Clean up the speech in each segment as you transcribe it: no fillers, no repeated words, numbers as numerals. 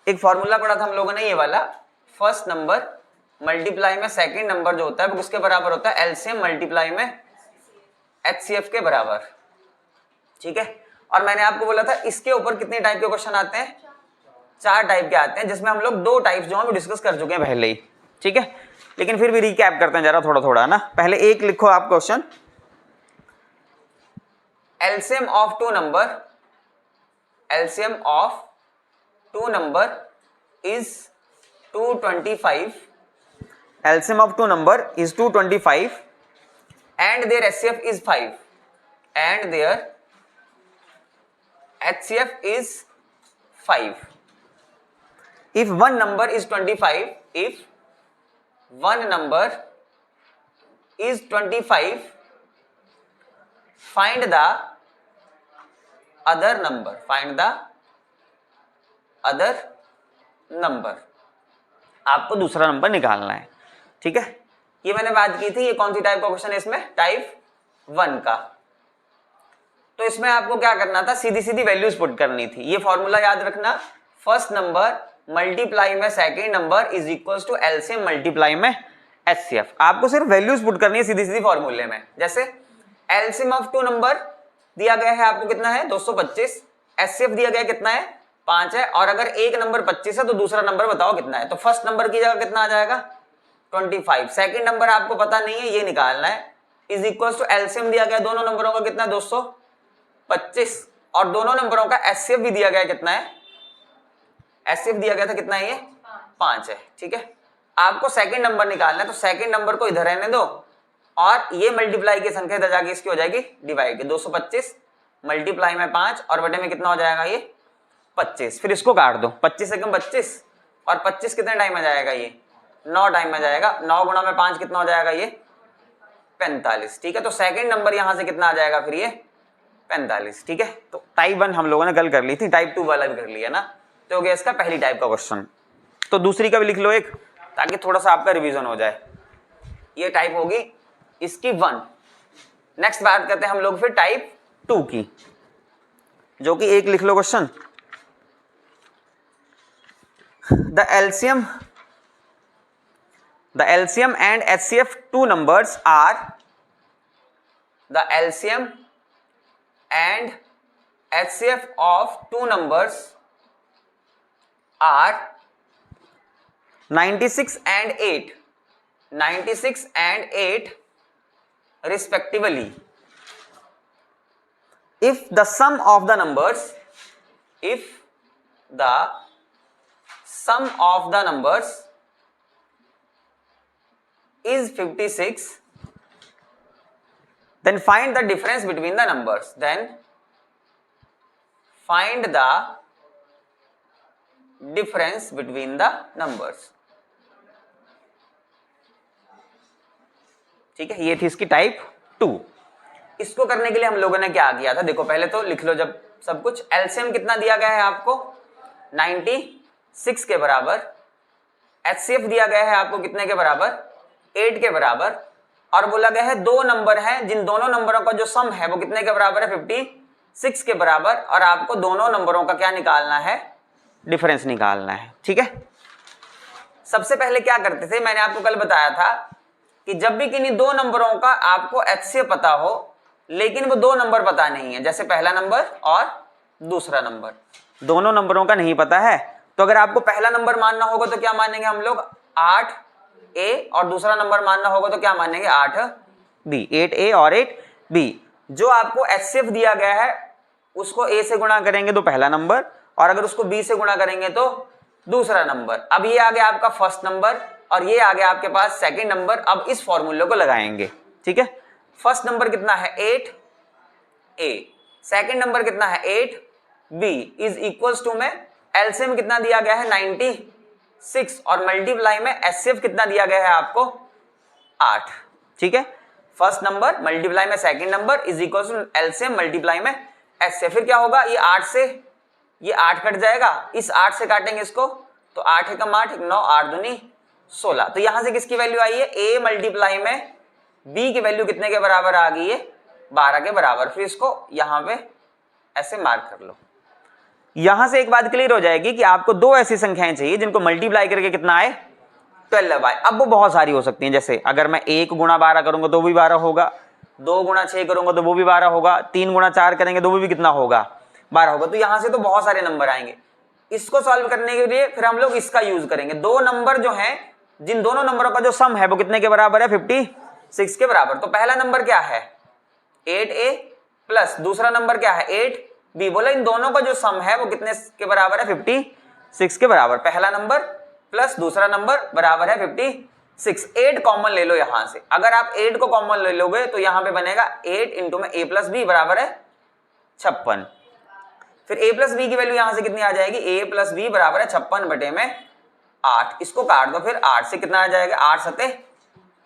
एक फॉर्मूला पढ़ा था हम लोगों ने ये वाला, फर्स्ट नंबर मल्टीप्लाई में सेकंड नंबर जो होता है वो किसके बराबर होता है, एलसीएम मल्टीप्लाई में एचसीएफ के बराबर। ठीक है, और मैंने आपको बोला था इसके ऊपर कितने टाइप के क्वेश्चन आते हैं, 4 टाइप के आते हैं, जिसमें हम लोग 2 टाइप जो हम डिस्कस कर चुके हैं पहले ही। ठीक है, लेकिन फिर भी रिकैप करते हैं जरा थोड़ा थोड़ा ना। पहले एक लिखो आप question, LCM of 2 number, LCM of 2 number is 225, LCM of 2 number is 225 and their HCF is 5 and their HCF is 5. If one number is 25, if one number is 25, find the other number, find the other number. आपको दूसरा number निकालना है। ठीक है, ये मैंने बात की थी, ये कौन सी टाइप का क्वेश्चन है, इसमें टाइप 1 का। तो इसमें आपको क्या करना था, सीधी सीधी वैल्यूज पुट करनी थी। ये फॉर्मूला याद रखना, फर्स्ट नंबर मल्टीप्लाई में second number is equals to LCM multiply में एचसीएफ। आपको सिर्फ वैल्यूज पुट करनी है सीधी सीधी फॉर्मूले में। जैसे एलसीएम ऑफ 2 नंबर दिया गया है आपको कितना है 225, एचसीएफ दिया गया कितना है 5 है, और अगर एक नंबर 25 है तो दूसरा नंबर बताओ कितना है। तो फर्स्ट नंबर की जगह कितना आ जाएगा 25, सेकंड नंबर आपको पता नहीं है ये निकालना है, इज इक्वल्स टू एलसीएम दिया गया दोनों नंबरों का कितना 225, और दोनों नंबरों का एचसीएफ भी दिया गया कितना है, एचसीएफ दिया गया था कितना है, ये 5 है। ठीक है, आपको सेकंड नंबर निकालना है, तो सेकंड नंबर को इधर रहने दो और ये मल्टीप्लाई की संख्या इधर जाके इसकी हो जाएगी डिवाइड, 225 मल्टीप्लाई में 5 और बटे में कितना हो जाएगा ये 25। फिर इसको काट दो, 25 से कम 25 और 25 कितने टाइम में जाएगा, ये 9 टाइम में जाएगा। 9 गुणा में 5 कितना हो जाएगा, ये 45। ठीक है, तो सेकंड नंबर यहां से कितना आ जाएगा फिर ये 45। ठीक है, तो टाइप 1 हम लोगों ने कल कर ली थी, टाइप 2 वाला भी कर लिया ना, तो हो गया इसका पहली टाइप का क्वेश्चन। तो दूसरी का भी लिख लो एक, ताकि थोड़ा सा आपका रिवीजन हो जाए। ये टाइप होगी इसकी 1। नेक्स्ट बात करते हैं हम लोग फिर टाइप 2 की, जो कि एक लिख लो question, the LCM and HCF 2 numbers are, the LCM and HCF of 2 numbers are 96 and 8, 96 and 8 respectively. If the sum of the numbers, if the sum of the numbers is 56, then find the difference between the numbers. Then find the difference between the numbers. ठीक है, ये थी इसकी type 2। इसको करने के लिए हम लोगों ने क्या किया था, देखो पहले तो लिख लो जब सब कुछ। एलसीएम कितना दिया गया है आपको 96 के बराबर, एचसीएफ दिया गया है आपको कितने के बराबर 8 के बराबर, और बोला गया है 2 नंबर हैं जिन दोनों नंबरों का जो सम है वो कितने के बराबर है 56 के बराबर, और आपको दोनों नंबरों का क्या निकालना है, डिफरेंस निकालना है। ठीक है, सबसे पहले क्या करते थे, मैंने आपको कल बताया था कि जब भी किन्हीं 2 नंबरों का आपको एचसीएफ पता हो लेकिन वो 2 नंबर पता नहीं है, जैसे पहला नंबर और दूसरा नंबर, दोनों नंबरों का नहीं पता है, तो अगर आपको पहला नंबर मानना होगा तो क्या मानेंगे हम लोग 8A, और दूसरा नंबर मानना होगा तो क्या मानेंगे 8B, 8A और 8B। जो आपको एचसीएफ दिया गया है उसको A से गुणा करेंगे तो पहला नंबर, और अगर उसको B से गुणा करेंगे तो दूसरा नंबर। अब ये आ गया आपका फर्स्ट नंबर और ये आ गया आपके पास सेकंड नंबर। अब इस फॉर्मूले को लगाएंगे। ठीक है, फर्स्ट नंबर कितना है 8A, सेकंड नंबर कितना है 8B, इज इक्वल्स टू में एलसीएम कितना दिया गया है 96 और मल्टीप्लाई में एचसीएफ कितना दिया गया है आपको 8। ठीक है, फर्स्ट नंबर मल्टीप्लाई में second number is equals to LCM multiply में एचसीएफ। फिर क्या होगा, ये 8 से ये 8 कट जाएगा, इस 8 से काटेंगे इसको तो 8 एकम 8, 9, 8 दूनी 16। तो यहां से किसकी वैल्यू आई है, A मल्टीप्लाई में B की वैल्यू कितने के बराबर आ गई है 12 के बराबर। फिर इसको यहां पे ऐसे मार्क कर लो। यहां से एक बात क्लियर हो जाएगी कि आपको दो ऐसी संख्याएं चाहिए जिनको मल्टीप्लाई करके कितना आए 12 आए। अब वो बहुत सारी हो सकती हैं, जैसे अगर मैं 1 गुणा 12 करूंगा तो भी 12 होगा, 2 गुणा 6 करूंगा तो वो भी 12 होगा, 3 गुणा 4 करेंगे तो वो भी कितना होगा 12 होगा। तो यहां से तो बहुत सारे नंबर आएंगे। इसको सॉल्व करने के लिए फिर हम लोग इसका यूज करेंगे। दो नंबर जो है, जिन दोनों नंबरों का जो सम है वो कितने के बराबर है 56 के बराबर। तो पहला नंबर क्या है 8a प्लस दूसरा नंबर क्या है 8b। बोला इन दोनों का जो सम है वो कितने के बराबर है 56 के बराबर। पहला नंबर प्लस दूसरा नंबर बराबर है 56। 8 कॉमन ले लो यहां से। अगर आप 8 को कॉमन ले लोगे तो यहां पे बनेगा 8 इंटू में a प्लस बी बराबर है 56। फिर a प्लस बी की वैल्यू यहां से कितनी आ जाएगी a प्लस बी बराबर है 56 बटे में 8। इसको काट दो, फिर 8 से कितना आ जाएगा 8 सते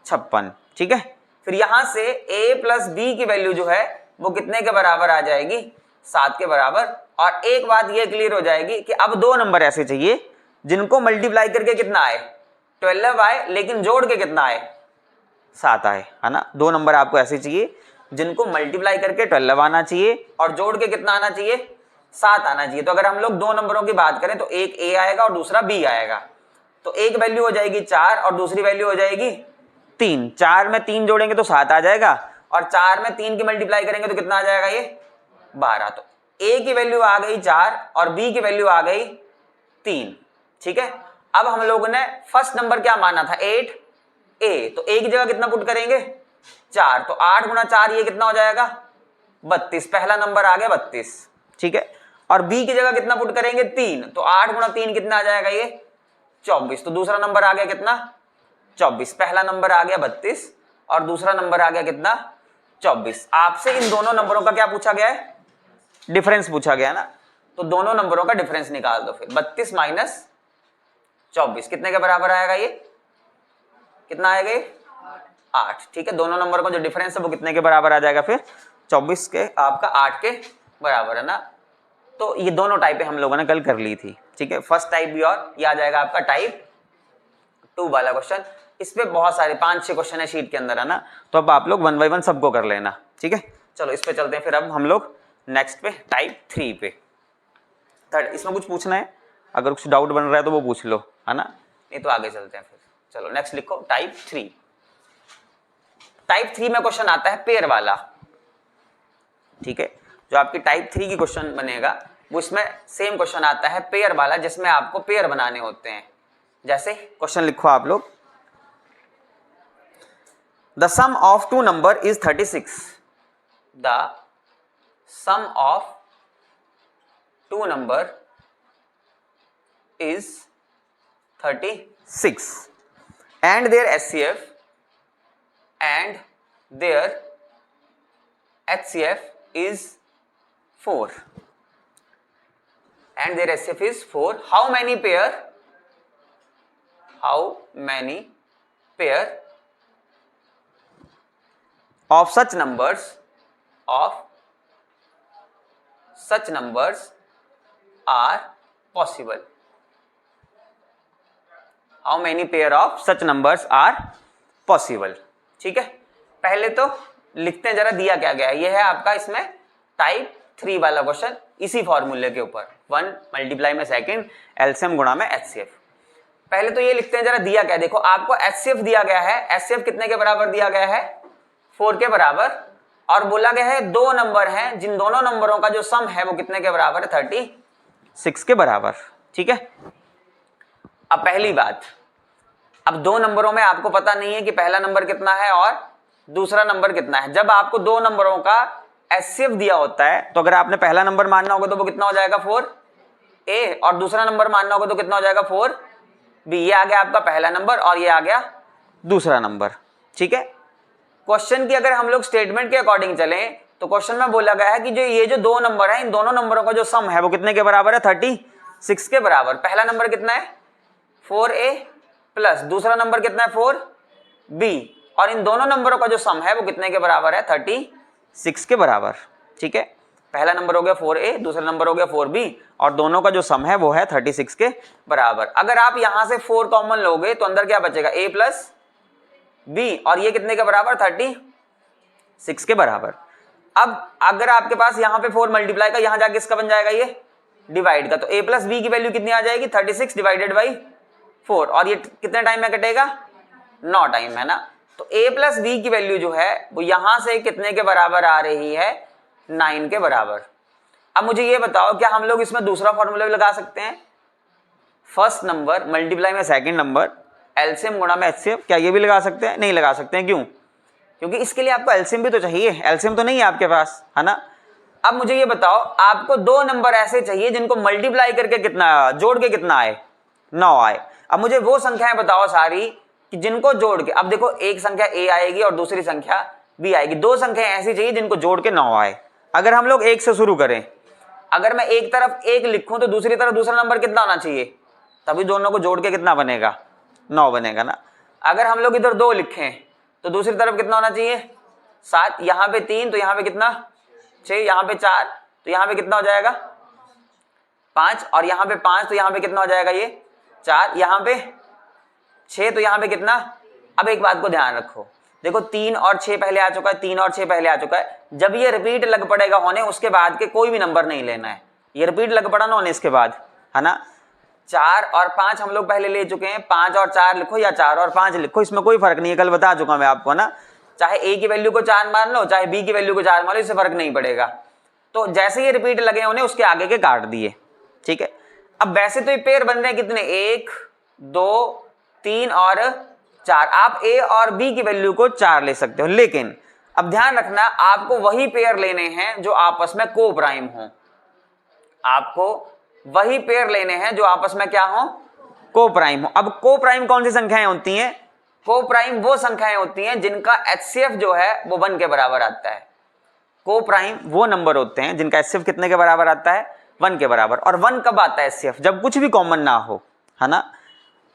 56। ठीक है, फिर यहां से a प्लस बी की वैल्यू जो है वो कितने के बराबर आ जाएगी 7 के बराबर। और एक बात ये क्लियर हो जाएगी कि अब दो नंबर ऐसे चाहिए जिनको मल्टीप्लाई करके कितना आए 12 आए, लेकिन जोड़ के कितना आए 7 आए, है ना। दो नंबर आपको ऐसे चाहिए जिनको मल्टीप्लाई करके 12 आना चाहिए और जोड़ के कितना आना चाहिए 7 आना चाहिए। तो अगर हम लोग दो नंबरों की बात करें तो एक a आएगा और दूसरा b आएगा। तो एक वैल्यू हो जाएगी 4 और दूसरी वैल्यू हो जाएगी 3। 4 में 3 जोड़ेंगे तो 7 आ जाएगा और 4 में 3 की मल्टीप्लाई करेंगे तो कितना आ जाएगा ये 12। तो a की वैल्यू आ गई 4 और b की वैल्यू आ गई 3। ठीक है, अब हम लोगों ने फर्स्ट नंबर क्या माना था 8a। तो a की जगह कितना पुट करेंगे 4। तो 8 गुणा 4 ये कितना हो जाएगा 32। पहला नंबर आ गया 32। ठीक है, और b की जगह कितना पुट करेंगे 3। तो 8 गुणा 3 कितना आ जाएगा ये 24। तो दूसरा नंबर आ गया कितना 24। पहला नंबर आ गया 32 और दूसरा नंबर आ गया कितना 24। आपसे इन दोनों नंबरों का क्या पूछा गया है डिफरेंस पूछा गया ना। तो दोनों नंबरों का डिफरेंस निकाल दो। फिर 32 माइनस 24 कितने के बराबर आएगा ये कितना आएगा ये 8। ठीक है, दोनों नंबर का जो डिफरेंस है वो कितने के बराबर आ जाएगा फिर 24 के आपका 8 के बराबर, है ना। तो ये दोनों टाइपें हम लोगों ने कल कर ली थी। ठीक है, फर्स्ट टाइप भी और ये आ जाएगा आपका टाइप 2 वाला क्वेश्चन। इस पे बहुत सारे 5-6 क्वेश्चन है शीट के अंदर, है ना। तो अब आप लोग 1 बाय 1 सबको कर लेना। ठीक है, चलो इस पे चलते हैं। फिर अब हम लोग नेक्स्ट पे टाइप 3 पे थर्ड। इसमें कुछ पूछना है अगर कुछ डाउट बन रहा है तो वो पूछ लो, है ना, नहीं तो आगे चलते हैं। फिर चलो नेक्स्ट लिखो टाइप 3। टाइप 3 में क्वेश्चन आता है पेयर वाला। ठीक है, जो आपकी टाइप 3 की क्वेश्चन बनेगा वो इसमें सेम क्वेश्चन आता है पेयर वाला, जिसमें आपको पेयर बनाने होते हैं। जैसे क्वेश्चन लिखो आप लोग, the sum of two number is 36। The sum of two number is 36 and their HCF is 4 and their HCF is 4. How many pair of such numbers are possible? How many pair of such numbers are possible? ठीक है, पहले तो लिखते हैं जरा दिया क्या गया है। ये है आपका इसमें टाइप 3 वाला क्वेश्चन, इसी फॉर्मूले के ऊपर 1 मल्टीप्लाई में सेकंड एलसीएम गुणा में एचसीएफ। पहले तो ये लिखते हैं जरा दिया क्या। देखो आपको एचसीएफ दिया गया है, एचसीएफ कितने के बराबर दिया गया है 4 के बराबर, और बोला गया है दो नंबर हैं जिन दोनों नंबरों का जो सम है वो कितने के बराबर है 36 के बराबर। ठीक है, अब पहली बात, अब दो नंबरों में आपको पता नहीं है कि पहला नंबर कितना है और दूसरा नंबर कितना है। जब आपको दो नंबरों का एचसीएफ दिया होता है तो अगर आपने पहला नंबर मानना होगा तो वो कितना हो जाएगा 4a, और दूसरा नंबर मानना होगा तो कितना हो जाएगा 4b। ये आ गया आपका पहला नंबर और ये आ गया दूसरा नंबर। ठीक है, क्वेश्चन की अगर हम लोग स्टेटमेंट के अकॉर्डिंग चलें तो क्वेश्चन में बोला गया है कि जो ये जो दो नंबर है इन दोनों नंबरों का जो सम है वो कितने के बराबर है 36 के बराबर। पहला नंबर कितना है 4a प्लस दूसरा नंबर कितना है 4b, और इन दोनों नंबरों का जो सम है वो कितने के बराबर है 36 के बराबर। ठीक है, पहला नंबर हो गया 4a, दूसरा नंबर हो गया 4b, और दोनों का जो सम है वो है 36 के बराबर। अगर आप यहां से 4 कॉमन लोगे तो अंदर क्या बचेगा a प्लस b, और ये कितने के बराबर 36 के बराबर। अब अगर आपके पास यहां पे 4 मल्टीप्लाई का, यहां जाके इसका बन जाएगा ये डिवाइड का, तो a प्लस बी की वैल्यू कितनी आ जाएगी 36 डिवाइडेड बाई 4, और ये कितने टाइम में कटेगा 9 टाइम है ना। तो a प्लस बी की वैल्यू जो है वो यहां से कितने के बराबर आ रही है 9 के बराबर। अब मुझे ये बताओ क्या हम लोग इसमें दूसरा फॉर्मूला भी लगा सकते हैं, फर्स्ट नंबर मल्टीप्लाई में सेकंड नंबर एलसीएम गुणा में एचसीएफ, क्या ये भी लगा सकते हैं? नहीं लगा सकते हैं, क्यों? क्योंकि इसके लिए आपको एलसीएम भी तो चाहिए, एलसीएम तो नहीं है आपके पास, है ना। अब मुझे ये बताओ आपको दो नंबर ऐसे चाहिए जिनको मल्टीप्लाई करके कितना, जोड़ के कितना आए 9 आए। अब मुझे वो संख्याएं बताओ सारी कि जिनको जोड़ के, अब देखो एक संख्या a आएगी और दूसरी संख्या b आएगी, दो संख्याएं ऐसी चाहिए जिनको जोड़ के 9 आए। अगर हम लोग एक से शुरू करें, अगर मैं एक तरफ एक लिखूं तो दूसरी तरफ दूसरा नंबर कितना होना चाहिए, तभी दोनों को जोड़ के कितना बनेगा 9 बनेगा ना। अगर हम लोग इधर 2 लिखें तो दूसरी तरफ कितना होना चाहिए 7, यहाँ पे 3 तो यहाँ पे कितना 6, यहाँ पे 4 तो यहाँ पे कितना हो जाएगा 5, और यहाँ पे 5 तो यहाँ पे कितना हो जाएगा ये 4, यहाँ पे 6 तो यहाँ पे कितना। अब एक बात को ध्यान रखो, देखो 3 और 6 पहले आ चुका है, 3 और 6 पहले आ चुका है, जब ये रिपीट लग पड़ेगा होने उसके बाद के कोई भी नंबर नहीं लेना है, ये रिपीट लग पड़ा ना होने इसके बाद, है ना। 4 और 5 हम लोग पहले ले चुके हैं, 5 और 4 लिखो या 4 और 5 लिखो, इसमें कोई फर्क नहीं है, कल बता चुका मैं आपको ना। चाहे a की वैल्यू को 4 मान लो, चाहे b की वैल्यू को 4 मान लो, इससे फर्क नहीं पड़ेगा। तो जैसे ये रिपीट लगे होने उसके आगे के काट दिए, ठीक है। अब वैसे तो ये पेयर बन रहे हैं कितने, 1 2 3 और 4, आप a और b की वैल्यू को 4 ले सकते हो, लेकिन अब ध्यान रखना आपको वही पेयर लेने हैं जो आपस में को प्राइम हो, आपको वही पेयर लेने हैं जो आपस में क्या हो को प्राइम हो। अब को प्राइम कौन सी संख्याएं होती हैं, को प्राइम वो संख्याएं होती हैं जिनका एचसीएफ जो है वो 1 के बराबर आता है। को प्राइम वो नंबर होते हैं जिनका एचसीएफ कितने के बराबर आता है 1 के बराबर। और 1 कब आता है एचसीएफ, जब कुछ भी कॉमन ना हो, है ना।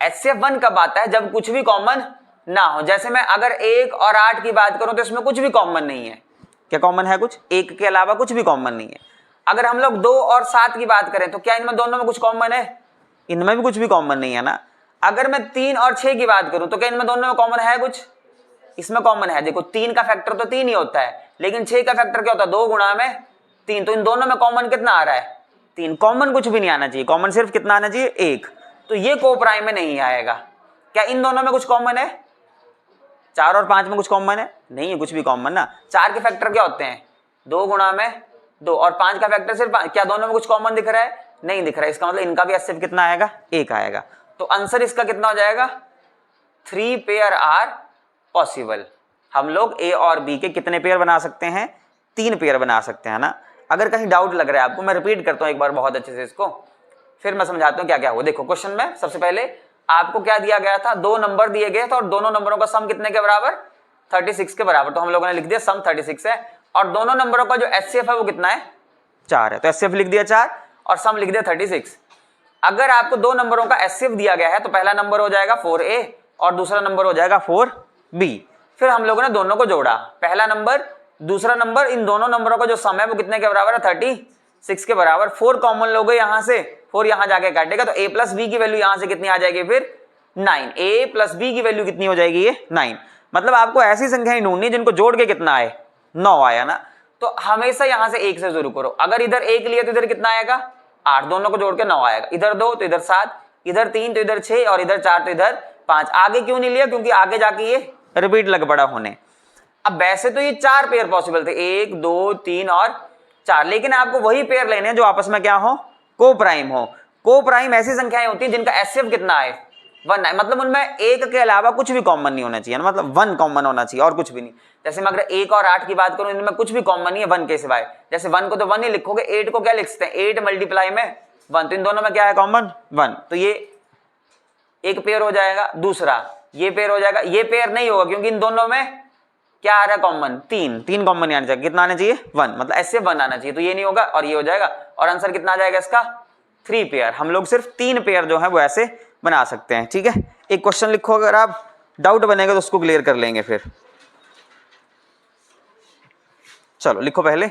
एचसीएफ 1 कब आता है, जब कुछ भी कॉमन ना हो। जैसे मैं अगर 1 और 8 की बात करूं तो इसमें कुछ भी कॉमन नहीं है, क्या कॉमन है कुछ, 1 के अलावा कुछ भी कॉमन नहीं है। अगर हम लोग 2 और 7 की बात करें तो क्या इनमें दोनों में कुछ कॉमन है, इनमें भी कुछ भी कॉमन नहीं है ना। अगर मैं 3 और 6 की बात करूं तो क्या इनमें दोनों में कॉमन है कुछ, इसमें कॉमन है। देखो 3 का फैक्टर तो 3 ही होता है, लेकिन 6 का फैक्टर क्या होता है 2 गुणा में 3, तो इन दोनों में कॉमन कितना आ रहा है 3, कॉमन कुछ भी नहीं आना चाहिए, कॉमन सिर्फ कितना आना चाहिए 1, तो ये को प्राइम में नहीं आएगा। क्या इन दोनों में कुछ कॉमन है, 4 और 5 में कुछ कॉमन है, नहीं है कुछ भी कॉमन ना। 4 के फैक्टर क्या होते हैं 2 गुणा में 2, और 5 का फैक्टर सिर्फ 5, क्या दोनों में कुछ कॉमन दिख रहा है, नहीं दिख रहा है, इसका मतलब इनका भी एचसीएफ कितना आएगा 1 आएगा। तो आंसर इसका कितना हो जाएगा 3 पेयर आर पॉसिबल। हम लोग ए और बी के कितने पेयर बना सकते हैं, 3 पेयर बना सकते हैं ना। अगर कहीं डाउट लग रहा है आपको, मैं रिपीट करता हूं एक बार बहुत अच्छे से इसको, फिर मैं समझाता हूं क्या क्या हुआ। देखो क्वेश्चन में सबसे पहले आपको क्या दिया गया था, 2 नंबर दिए गए थे और दोनों नंबरों का सम कितने के बराबर 36 के बराबर, तो हम लोगों ने लिख दिया सम 36 है, और दोनों नंबरों का जो एचसीएफ है वो कितना है 4 है, तो एचसीएफ लिख दिया 4 और सम लिख दिया 36। अगर आपको 2 नंबरों का एचसीएफ दिया गया है तो पहला नंबर हो जाएगा 4a और दूसरा नंबर हो जाएगा 4b। फिर हम लोगों ने दोनों को जोड़ा, पहला नंबर दूसरा नंबर, इन दोनों नंबरों का जो सम है वो कितने के बराबर है 36 के बराबर। 4 कॉमन लोगे यहां से, 4 यहां जाके काटेगा, तो a प्लस बी की वैल्यू यहां से कितनी आ जाएगी फिर 9, a प्लस बी की वैल्यू कितनी हो जाएगी ये 9। मतलब आपको ऐसी संख्याएं ढूंढनी जिनको जोड़ के कितना आए 9 आया ना। तो हमेशा यहां से 1 से शुरू करो, अगर इधर 1 लिया तो इधर कितना आएगा 8, दोनों को जोड़ के 9 आएगा, इधर 2 तो इधर 7, इधर 3 तो इधर 6 और इधर 4 तो इधर 5। आगे क्यों नहीं लिया, क्योंकि आगे जाके ये रिपीट लग पड़ा होने। अब वैसे तो ये 4 पेयर पॉसिबल थे, 1 2 3 और 4, लेकिन आपको वही पेयर लेने हैं जो आपस में क्या हो को प्राइम हो। को प्राइम ऐसी संख्याएं होती हैं जिनका एचसीएफ कितना है 1 है, मतलब उनमें 1 के अलावा कुछ भी कॉमन नहीं होना चाहिए, मतलब 1 कॉमन होना चाहिए और कुछ भी नहीं। जैसे मैं अगर 1 और 8 की बात करूं, इनमें कुछ भी कॉमन नहीं है 1 के सिवाय। जैसे 1 को तो 1 ही लिखोगे, 8 को क्या लिख सकते हैं 8 मल्टीप्लाई में 1, तो इन दोनों में क्या है कॉमन 1, तो ये एक पेयर हो जाएगा। दूसरा ये पेयर हो जाएगा, ये पेयर नहीं होगा क्योंकि इन दोनों में क्या आ रहा है कॉमन 3 कॉमन नहीं आना चाहिए, कितना आना चाहिए 1, मतलब ऐसे 1 आना चाहिए, तो ये नहीं होगा और ये हो जाएगा, और आंसर कितना आ जाएगा इसका 3 पेयर। हम लोग सिर्फ 3 पेयर जो है वो ऐसे बना सकते हैं, ठीक है। एक क्वेश्चन लिखो, अगर आप डाउट बनेगा तो उसको क्लियर कर लेंगे फिर। चलो लिखो पहले,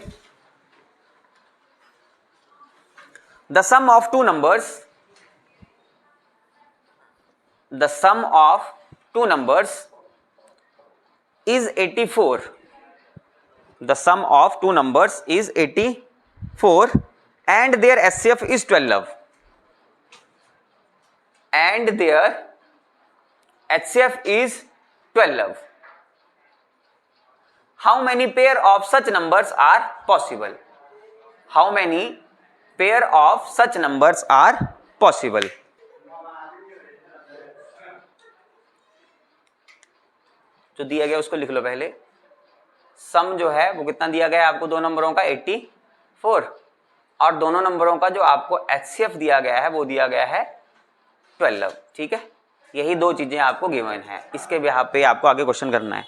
the sum of 2 numbers, the sum of 2 numbers is 84, the sum of 2 numbers is 84 and their HCF is 12 and their HCF is 12, how many pair of such numbers are possible? How many pair of such numbers are possible? जो दिया गया उसको लिख लो पहले। सम जो है वो कितना दिया गया है आपको, दो नंबरों का 84, और दोनों नंबरों का जो आपको HCF दिया गया है वो दिया गया है 12। ठीक है, यही दो चीजें आपको गिवन है, इसके बिहाफ पे आपको आगे क्वेश्चन करना है।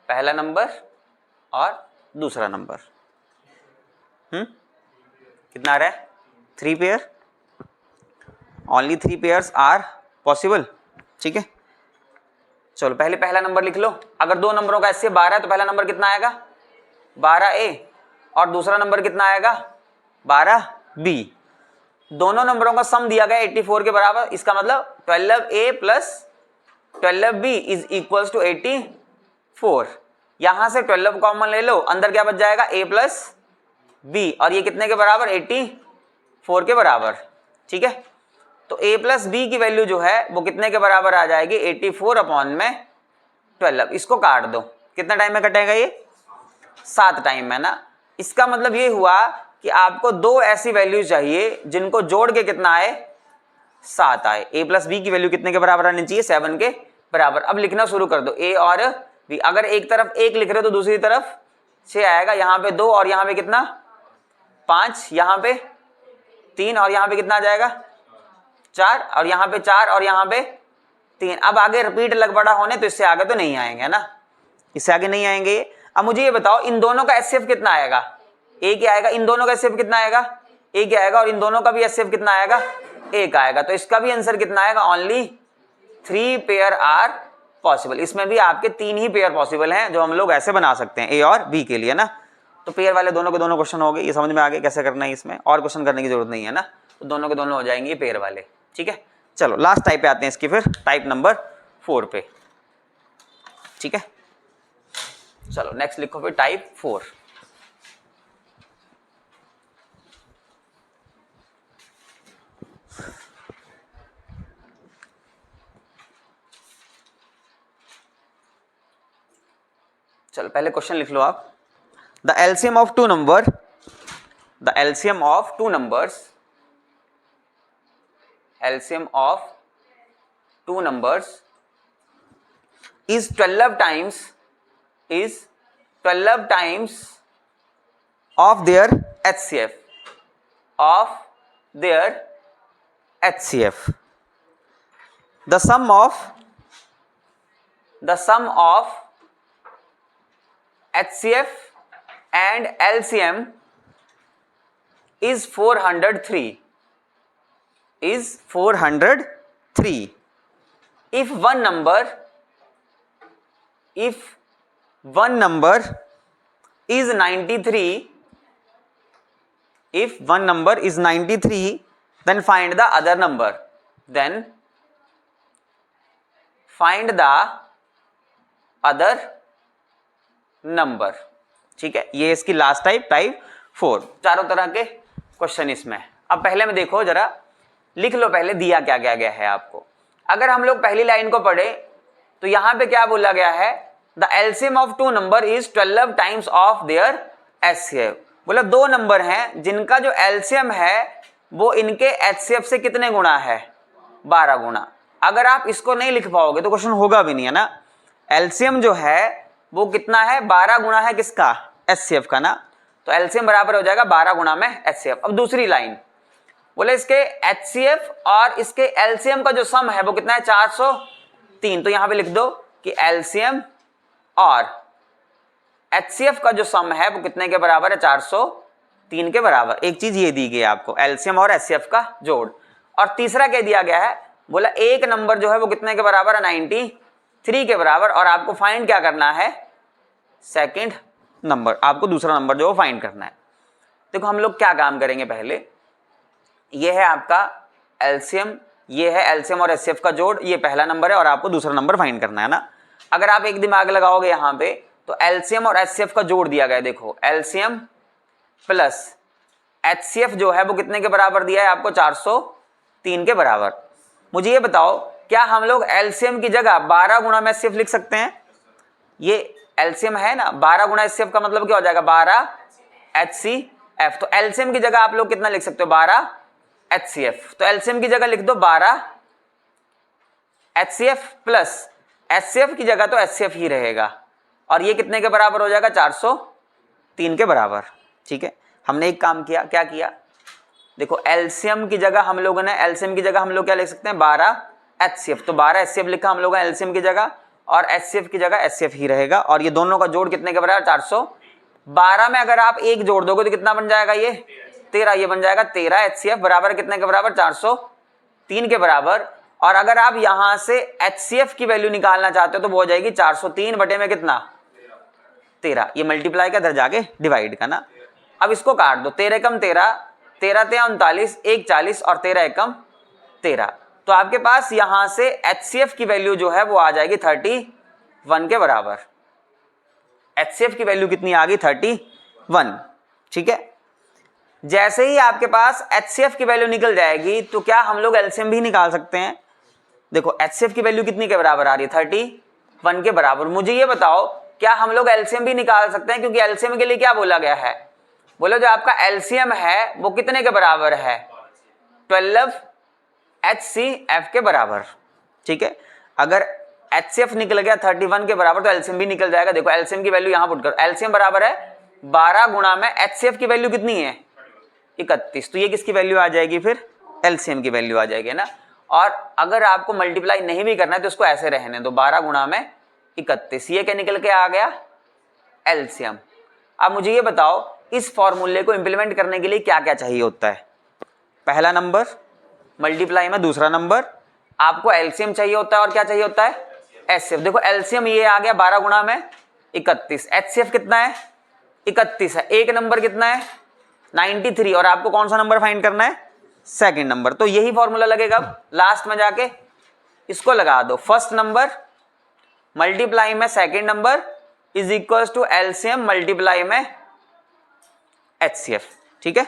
पहला नंबर और दूसरा नंबर कितना आ रहा है, 3 pair, only 3 pairs are possible. ठीक है, चलो पहले पहला नंबर लिख लो। अगर दो नंबरों का HCF 12 है तो पहला नंबर कितना आएगा 12A, और दूसरा नंबर कितना आएगा 12B। दोनों नंबरों का सम दिया गया 84 के बराबर, इसका मतलब 12A plus 12B is equals to 84। यहां से 12 कॉमन ले लो, अंदर क्या बच जाएगा A प्लस B, और ये कितने के बराबर 84 के बराबर। ठीक है, तो A प्लस B की वैल्यू जो है वो कितने के बराबर आ जाएगी 84 अपॉन में 12। इसको काट दो, कितना टाइम में कटेगा ये 7 टाइम में ना। इसका मतलब ये हुआ कि आपको दो ऐसी वैल्यू चाहिए जिनको जोड़ के कितना आए 7 आए। A प्लस B की वैल्यू कितने के बराबर आनी चाहिए 7 के बराबर। अब लिखना शुरू कर दो A और B। अगर एक तरफ 1 लिख रहे हो तो दूसरी तरफ 6 आएगा, यहाँ पे 2 और यहाँ पे कितना 5, यहाँ पे 3 और यहाँ पे कितना आ जाएगा 4, और यहाँ पे 4 और यहाँ पे 3। अब आगे रिपीट लग पड़ा होने, तो इससे आगे तो नहीं आएंगे ना, इससे आगे नहीं आएंगे। अब मुझे ये बताओ इन दोनों का HCF कितना आएगा, एक ही आएगा। इन दोनों का HCF कितना आएगा, एक ही आएगा, और इन दोनों का भी HCF कितना आएगा, एक आएगा। तो इसका भी आंसर कितना आएगा, ओनली 3 पेयर आर पॉसिबल। इसमें भी आपके 3 ही पेयर पॉसिबल हैं जो हम लोग ऐसे बना सकते हैं A और B के लिए ना। तो पेयर वाले दोनों के दोनों क्वेश्चन हो गए, ये समझ में आ गए कैसे करना है, इसमें और क्वेश्चन करने की जरूरत नहीं है ना, तो दोनों के दोनों हो जाएंगे पेयर वाले। ठीक है, चलो लास्ट टाइप पे आते हैं इसकी, फिर टाइप नंबर 4 पे। ठीक है, चलो नेक्स्ट लिखो फिर टाइप 4। चलो पहले क्वेश्चन लिख लो आप। The LCM of two number, the LCM of two numbers, LCM of two numbers is 12 times of their HCF, of their HCF. The sum of HCF and LCM is 403. Is 403. If one number is 93, if one number is 93, then find the other number. Then find the other number. ठीक है, ये इसकी last type, type 4। चारों तरह के question इसमें। अब पहले में देखो जरा, लिख लो पहले दिया क्या क्या गया है आपको। अगर हम लोग पहली लाइन को पढ़े तो यहां पे क्या बोला गया है, the LCM of two number is 12 times of their HCF। बोला दो नंबर हैं जिनका जो एलसीएम है वो इनके HCF से कितने गुना है, 12 गुना। अगर आप इसको नहीं लिख पाओगे तो क्वेश्चन होगा भी नहीं है ना। एलसीएम जो है वो कितना है, 12 गुना है किसका, HCF का ना। तो एलसीएम बराबर हो जाएगा 12 गुना में HCF। अब दूसरी लाइन बोले इसके HCF और इसके एलसीएम का जो सम है वो कितना है 403। तो यहां पे लिख दो कि एलसीएम और HCF का जो सम है वो कितने के बराबर है, 403 के बराबर। एक चीज ये दी गई है आपको, एलसीएम और HCF का जोड़। और तीसरा क्या दिया गया है, बोला एक नंबर जो है वो कितने के बराबर है, 93 के बराबर। और आपको फाइंड क्या करना है, सेकंड नंबर, आपको दूसरा नंबर जो फाइंड करना है। देखो हम लोग क्या काम करेंगे, पहले ये है आपका एलसीएम, ये है एलसीएम और HCF का जोड़, ये पहला नंबर है और आपको दूसरा नंबर फाइंड करना है ना। अगर आप एक दिमाग लगाओगे यहाँ पे तो एलसीएम और एचसीएफ का जोड़ दिया गया, देखो एलसीएम प्लस एचसीएफ जो है वो कितने के बराबर दिया है आपको, 403 के बराबर। मुझे ये बताओ क्या हम लोग एलसीएम की जगह 12 गुणा में एचसीएफ लिख सकते हैं? ये एलसीएम है ना, 12 गुणा एचसीएफ का मतलब क्या हो जाएगा, 12 एचसीएफ। तो एलसीएम की जगह आप लोग कितना लिख सकते हो, 12 एचसीएफ। तो एलसीएम की जगह लिख दो 12 एचसीएफ प्लस एचसीएफ की जगह तो एचसीएफ ही रहेगा, और ये कितने के बराबर हो जाएगा, 403 के बराबर। ठीक है, हमने एक काम किया, क्या किया, देखो एलसीएम की जगह हम लोगों ने, एलसीएम की जगह हम लोग क्या लिख सकते हैं, 12 एचसीएफ। तो 12 एचसीएफ लिखा हम लोगों ने एलसीएम की जगह, और एचसीएफ की जगह एचसीएफ ही रहेगा, और ये दोनों का जोड़ कितने के बराबर, 412 में अगर आप एक जोड़ दोगे तो कितना बन जाएगा, ये 13, ये बन जाएगा 13 एचसीएफ बराबर कितने के बराबर, 403 के बराबर। और अगर आप यहां से एचसीएफ की वैल्यू निकालना चाहते हो तो वो हो जाएगी 403 बटे में कितना, 13। ये मल्टीप्लाई का, इधर जाके डिवाइड का ना। अब इसको काट दो, 13 एकम 13, 13 ते 39, 1 40 और 13 एकम 13। तो आपके पास यहां से एचसीएफ की वैल्यू जो है वो आ जाएगी 31 के बराबर। एचसीएफ की वैल्यू कितनी आ गई, 31। ठीक है, जैसे ही आपके पास एचसीएफ की वैल्यू निकल जाएगी तो क्या हम लोग एलसीएम भी निकाल सकते हैं? देखो एचसीएफ की वैल्यू कितनी के बराबर आ रही है, 31 के बराबर। मुझे ये बताओ क्या हम लोग एलसीएम भी निकाल सकते हैं? क्योंकि एलसीएम के लिए क्या बोला गया है, बोलो जो आपका एलसीएम है वो कितने के बराबर है, 12 एचसीएफ के बराबर। ठीक है, अगर एचसीएफ निकल गया 31 के बराबर तो एलसीएम भी निकल जाएगा। देखो एलसीएम की वैल्यू यहां पुट करो, एलसीएम बराबर है 12 गुणा में एचसीएफ की वैल्यू कितनी है, 31। तो ये किसकी वैल्यू आ जाएगी, फिर एलसीएम की वैल्यू आ जाएगी ना। और अगर आपको मल्टीप्लाई नहीं भी करना है तो उसको ऐसे रहने दो, 12 गुणा में 31, ये क्या निकल के आ गया, एलसीएम। अब मुझे ये बताओ इस फॉर्मूले को इंप्लीमेंट करने के लिए क्या क्या चाहिए होता है? पहला नंबर मल्टीप्लाई में, दूसरा नंबर आपको एलसीएम चाहिए होता है, और क्या चाहिए होता है, एचसीएफ। देखो एलसीएम ये आ गया 12 गुणा में 31, एचसीएफ कितना है, 31 है, एक नंबर कितना है, 93, और आपको कौन सा नंबर फाइंड करना है, सेकंड नंबर। तो यही फॉर्मूला लगेगा लास्ट में जाके, इसको लगा दो, फर्स्ट नंबर मल्टीप्लाई में second number is equals to LCM multiply में एचसीएफ। ठीक है,